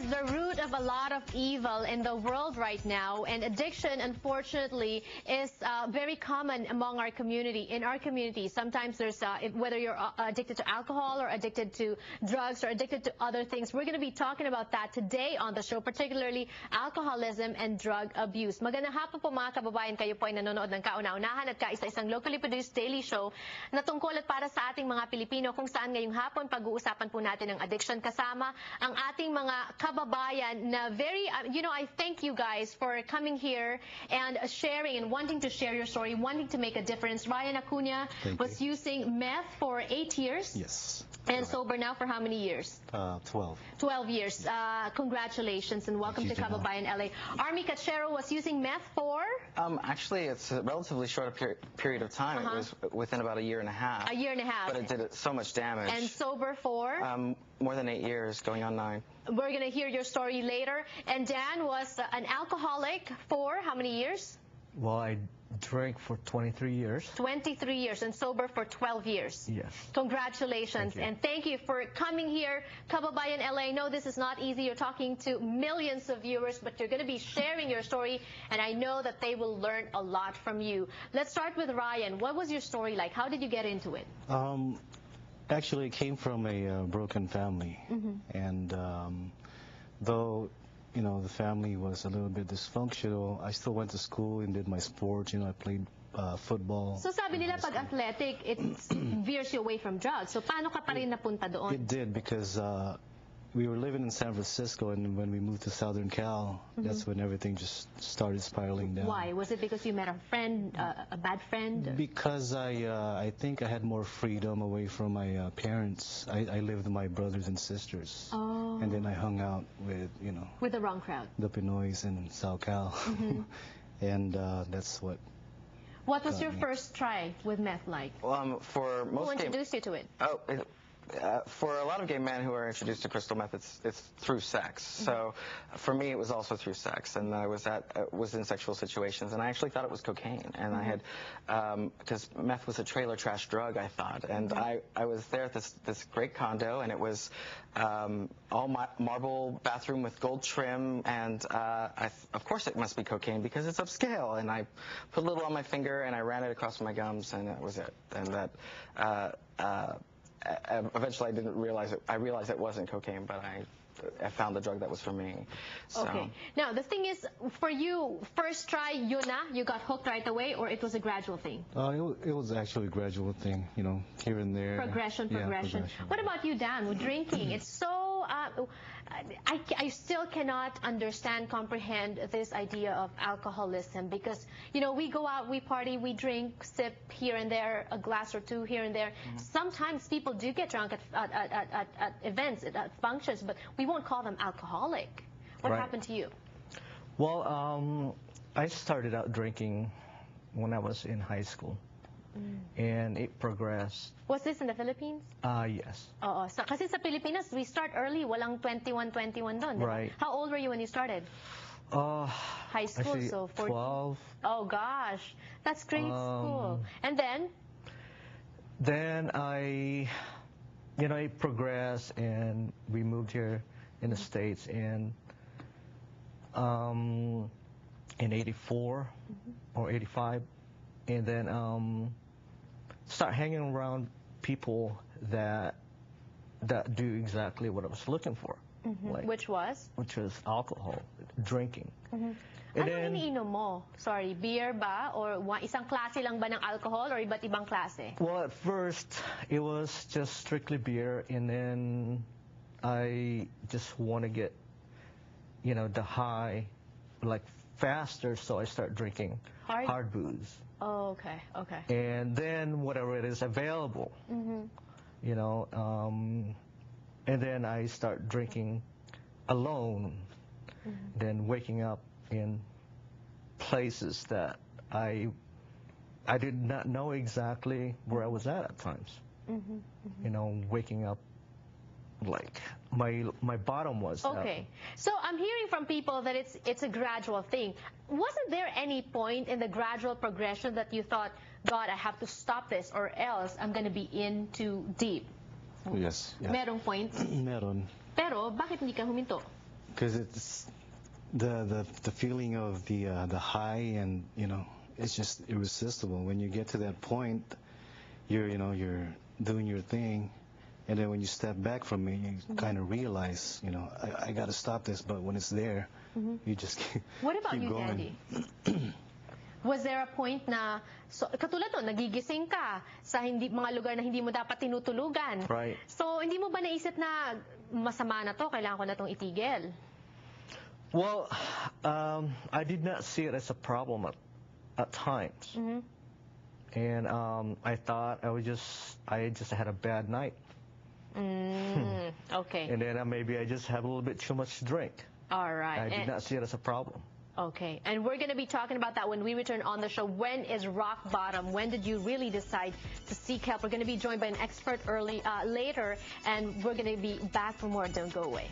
the root of a lot of evil in the world right now, and addiction, unfortunately, is very common among our community. In our community, sometimes there's whether you're addicted to alcohol or addicted to drugs or addicted to other things. We're going to be talking about that today on the show, particularly alcoholism and drug abuse. Magandang hapon po mga kababayan, kayo po ay nanonood ng kauna-unahan at kaisa-isang locally produced daily show na tungkol at para sa ating mga Pilipino, kung saan ngayong hapon pag-uusapan po natin ang addiction kasama ang ating mga kababayan na very, I thank you guys for coming here and sharing and wanting to share your story, wanting to make a difference. Ryan Acuna was using meth for 8 years. Yes. And sober now for how many years? 12. 12 years. Congratulations and welcome to Kababayan, LA. Army Cachero was using meth for? Actually, it's a relatively short period of time. It was within about a year and a half. A year and a half. But it did so much damage. And sober for? More than 8 years, going on 9. We're going to hear your story later. And Dan was an alcoholic for how many years? Well, I drank for 23 years. 23 years and sober for 12 years. Yes. Congratulations. And thank you for coming here. Kababayan LA, I know this is not easy. You're talking to millions of viewers, but you're going to be sharing your story, and I know that they will learn a lot from you. Let's start with Ryan. What was your story like? How did you get into it? Actually, it came from a broken family. And though the family was a little bit dysfunctional, I still went to school and did my sports. I played football. So sabi nila pag athletic, it veers you away from drugs. So paano ka pa rin napunta doon? It did, because we were living in San Francisco, and when we moved to Southern Cal, that's when everything just started spiraling down. Why? Was it because you met a friend, a bad friend? Because I think I had more freedom away from my parents. I lived with my brothers and sisters. Oh. And then I hung out with, with the wrong crowd. The Pinoys in South Cal. And that's what... What was your first try with meth like? For most Who introduced you to it? For a lot of gay men who are introduced to crystal meth, it's through sex. So for me, it was also through sex, and I was in sexual situations, and I actually thought it was cocaine, and I had because meth was a trailer trash drug, I thought, and I was there at this great condo, and it was all marble bathroom with gold trim, and of course it must be cocaine because it's upscale, and I put a little on my finger and I ran it across my gums, and that was it, and that. Eventually, I realized it wasn't cocaine, but I found the drug that was for me. So. Okay. Now, the thing is, for you, first try, you got hooked right away, or it was a gradual thing? It was actually a gradual thing, here and there. Progression. What about you, Dan, with drinking? It's so... I still cannot comprehend this idea of alcoholism, because, we go out, we party, we drink, sip here and there, a glass or two here and there. Sometimes people do get drunk at events, at functions, but we won't call them alcoholic. What happened to you? Well, I started out drinking when I was in high school. And it progressed. Was this in the Philippines? Yes. Oo. Kasi sa Pilipinas, we start early. Walang 21 doon. Right. How old were you when you started? High school, actually, so 14. 12. Oh, gosh. That's grade school. And then? Then I progressed, and we moved here in the States in 84 or 85. And then start hanging around people that do exactly what I was looking for. Like, which was? Which was alcohol, drinking. Ano iniinom mo? Sorry, beer ba? Or isang klase lang ba ng alcohol, or iba't ibang klase? Well, at first, it was just strictly beer, and then I just want to get, the high, like, faster, so I start drinking hard booze. Oh, okay. And then whatever it is available, and then I start drinking alone, then waking up in places that I did not know exactly where I was at times. Waking up like my bottom was. Okay. So I'm hearing from people that it's a gradual thing. Wasn't there any point in the gradual progression that you thought, God, I have to stop this or else I'm going to be in too deep? Yes. Merong point? Meron. Pero bakit hindi ka huminto? because it's the feeling of the high, and it's just irresistible. When you get to that point, you're doing your thing, and then when you step back from it, you kind of realize, I got to stop this. But when it's there, you just What about keep you, going. Daddy? Was there a point na, katulad to, nagigising ka sa mga lugar na hindi mo dapat tinutulugan. Right. So, hindi mo ba naisip na masama na to, kailangan ko na tong itigil? Well, I did not see it as a problem at times. And I thought I just had a bad night. Okay. And then maybe I just had a little bit too much to drink. All right. I did not see it as a problem. Okay, and we're going to be talking about that when we return on the show. When is rock bottom? When did you really decide to seek help? We're going to be joined by an expert later, and we're going to be back for more. Don't go away.